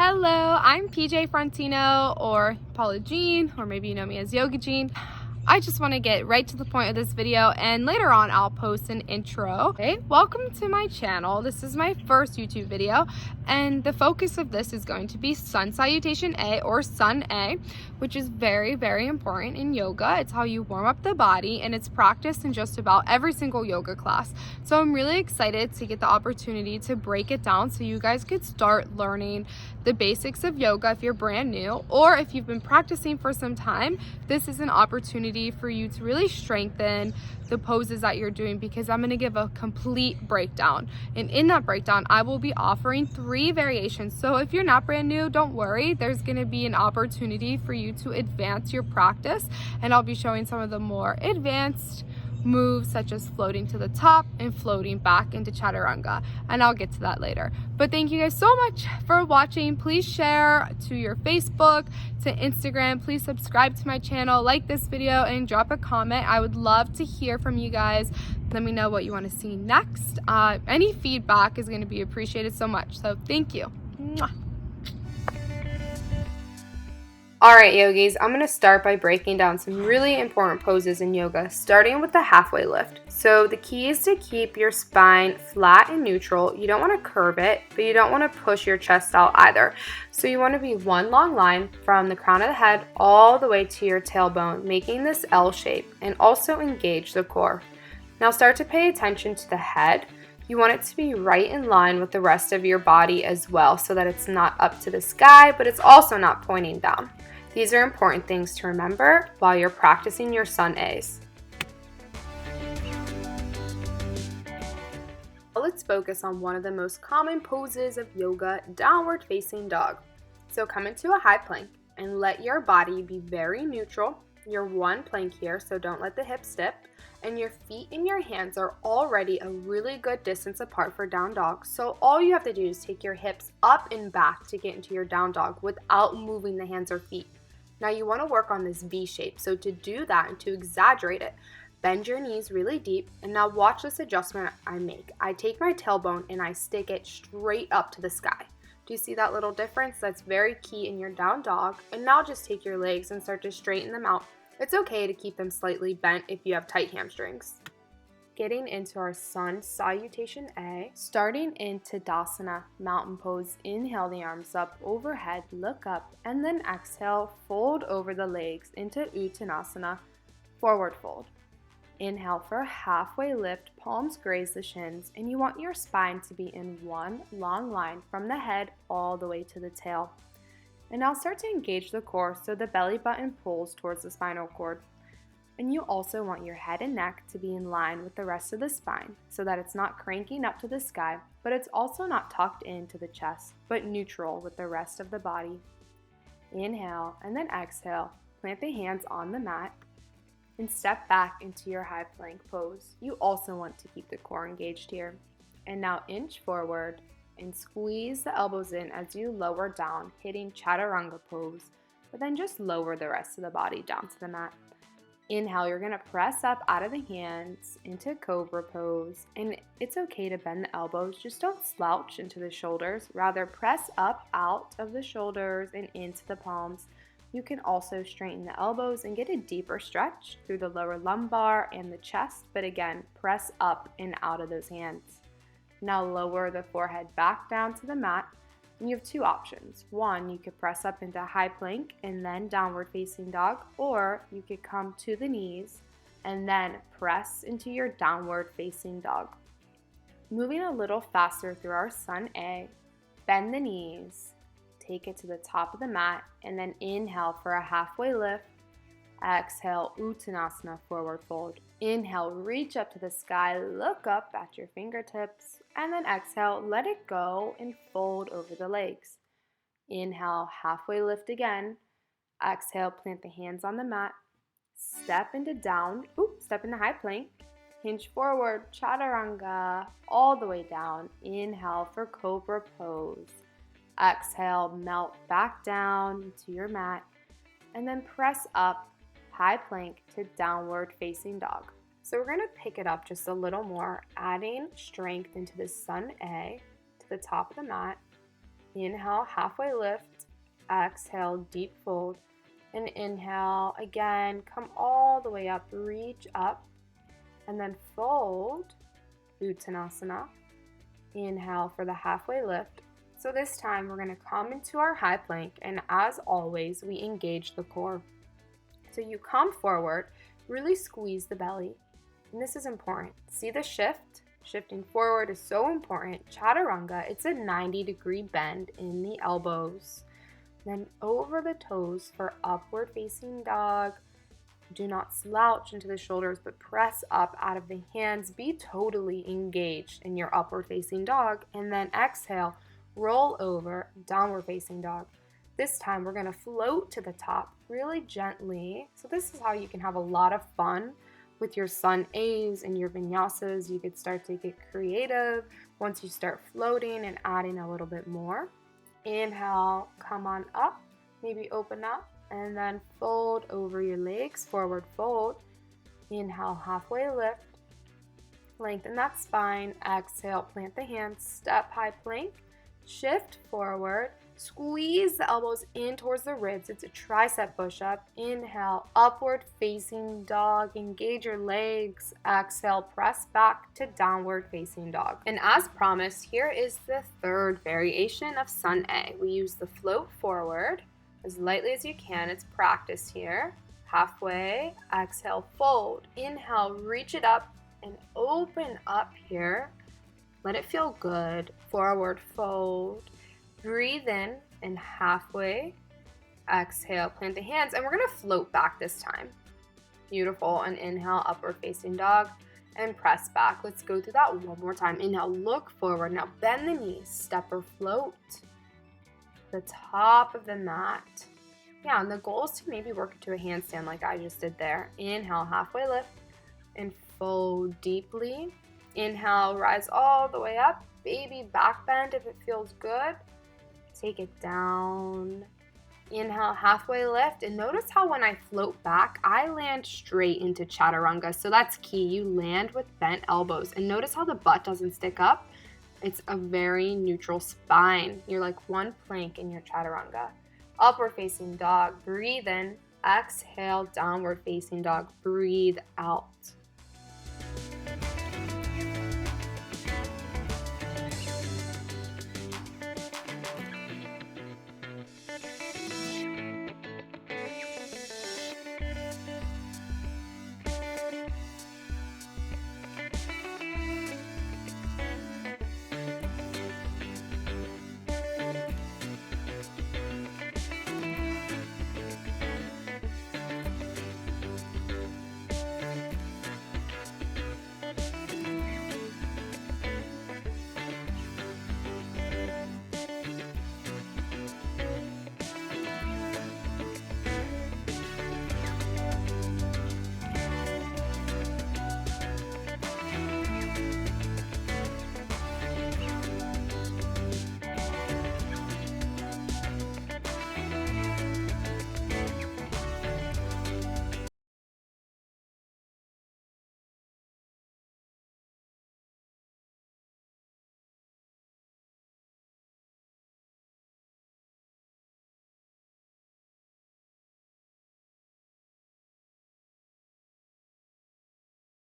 Hello, I'm PJ Frontino, or Paula Jean, or maybe you know me as Yoga Jean. I just want to get right to the point of this video, and later on I'll post an intro. Okay, welcome to my channel. This is my first YouTube video, and the focus of this is going to be Sun Salutation A, or Sun A, which is very, very important in yoga. It's how you warm up the body, and it's practiced in just about every single yoga class. So I'm really excited to get the opportunity to break it down so you guys could start learning the basics of yoga if you're brand new, or if you've been practicing for some time. This is an opportunity for you to really strengthen the poses that you're doing, because I'm going to give a complete breakdown, and in that breakdown I will be offering 3 variations. So if you're not brand new, don't worry, there's going to be an opportunity for you to advance your practice, and I'll be showing some of the more advanced moves such as floating to the top and floating back into chaturanga, and I'll get to that later. But thank you guys so much for watching. Please share to your Facebook, to Instagram. Please subscribe to my channel, like this video, and drop a comment. I would love to hear from you guys. Let me know what you want to see next. Any feedback is going to be appreciated so much, so thank you. Mwah. Alright yogis, I'm going to start by breaking down some really important poses in yoga, starting with the halfway lift. So the key is to keep your spine flat and neutral. You don't want to curve it, but you don't want to push your chest out either. So you want to be one long line from the crown of the head all the way to your tailbone, making this L shape, and also engage the core. Now start to pay attention to the head. You want it to be right in line with the rest of your body as well, so that it's not up to the sky, but it's also not pointing down. These are important things to remember while you're practicing your Sun A's. Let's focus on one of the most common poses of yoga, downward facing dog. So come into a high plank and let your body be very neutral. You're one plank here, so don't let the hips dip, and your feet and your hands are already a really good distance apart for down dog. So all you have to do is take your hips up and back to get into your down dog without moving the hands or feet. Now you want to work on this V shape, so to do that and to exaggerate it, bend your knees really deep, and now watch this adjustment I make. I take my tailbone and I stick it straight up to the sky. Do you see that little difference? That's very key in your down dog. And now just take your legs and start to straighten them out. It's okay to keep them slightly bent if you have tight hamstrings. Getting into our Sun Salutation A, starting in Tadasana, mountain pose. Inhale the arms up overhead, look up, and then exhale, fold over the legs into Uttanasana, forward fold. Inhale for a halfway lift, palms graze the shins, and you want your spine to be in one long line from the head all the way to the tail. And now start to engage the core so the belly button pulls towards the spinal cord. And you also want your head and neck to be in line with the rest of the spine so that it's not cranking up to the sky, but it's also not tucked into the chest, but neutral with the rest of the body. Inhale and then exhale, plant the hands on the mat and step back into your high plank pose. You also want to keep the core engaged here. And now inch forward and squeeze the elbows in as you lower down, hitting chaturanga pose, but then just lower the rest of the body down to the mat. Inhale, you're going to press up out of the hands into cobra pose, and it's okay to bend the elbows, just don't slouch into the shoulders, rather press up out of the shoulders and into the palms. You can also straighten the elbows and get a deeper stretch through the lower lumbar and the chest, but again, press up and out of those hands. Now lower the forehead back down to the mat, and you have 2 options. One, you could press up into high plank and then downward facing dog, or you could come to the knees and then press into your downward facing dog. Moving a little faster through our Sun A, bend the knees, take it to the top of the mat, and then inhale for a halfway lift. Exhale, Uttanasana, forward fold. Inhale, reach up to the sky, look up at your fingertips, and then exhale, let it go and fold over the legs. Inhale, halfway lift again. Exhale, plant the hands on the mat. Step into high plank. Hinge forward, chaturanga, all the way down. Inhale for cobra pose. Exhale, melt back down into your mat, and then press up, high plank to downward facing dog. So we're going to pick it up just a little more, adding strength into the Sun A to the top of the mat. Inhale, halfway lift. Exhale, deep fold. And inhale, again, come all the way up, reach up. And then fold, Uttanasana. Inhale for the halfway lift. So this time we're going to come into our high plank, and as always, we engage the core. So you come forward, really squeeze the belly, and this is important. See the shift? Shifting forward is so important. Chaturanga, it's a 90-degree bend in the elbows. Then over the toes for upward facing dog. Do not slouch into the shoulders, but press up out of the hands. Be totally engaged in your upward facing dog. And then exhale, roll over, downward facing dog. This time we're going to float to the top really gently. So this is how you can have a lot of fun with your sun A's and your vinyasas. You could start to get creative once you start floating and adding a little bit more. Inhale, come on up, maybe open up, and then fold over your legs, forward fold. Inhale, halfway lift, lengthen that spine. Exhale, plant the hands, step high plank, shift forward, squeeze the elbows in towards the ribs. It's a tricep push-up. Inhale, upward facing dog, engage your legs. Exhale, press back to downward facing dog. And as promised, here is the third variation of Sun A. We use the float forward as lightly as you can. It's practice here. Halfway, exhale, fold. Inhale, reach it up and open up here. Let it feel good. Forward fold. Breathe in and halfway. Exhale, plant the hands, and we're going to float back this time. Beautiful. And inhale, upward facing dog, and press back. Let's go through that one more time. Inhale, look forward. Now bend the knees, step or float. The top of the mat. Yeah, and the goal is to maybe work into a handstand like I just did there. Inhale, halfway lift, and fold deeply. Inhale, rise all the way up. Baby back bend if it feels good. Take it down. Inhale, halfway lift, and notice how when I float back, I land straight into chaturanga. So that's key. You land with bent elbows, and notice how the butt doesn't stick up. It's a very neutral spine. You're like one plank in your chaturanga. Upward facing dog, breathe in. Exhale, downward facing dog, breathe out.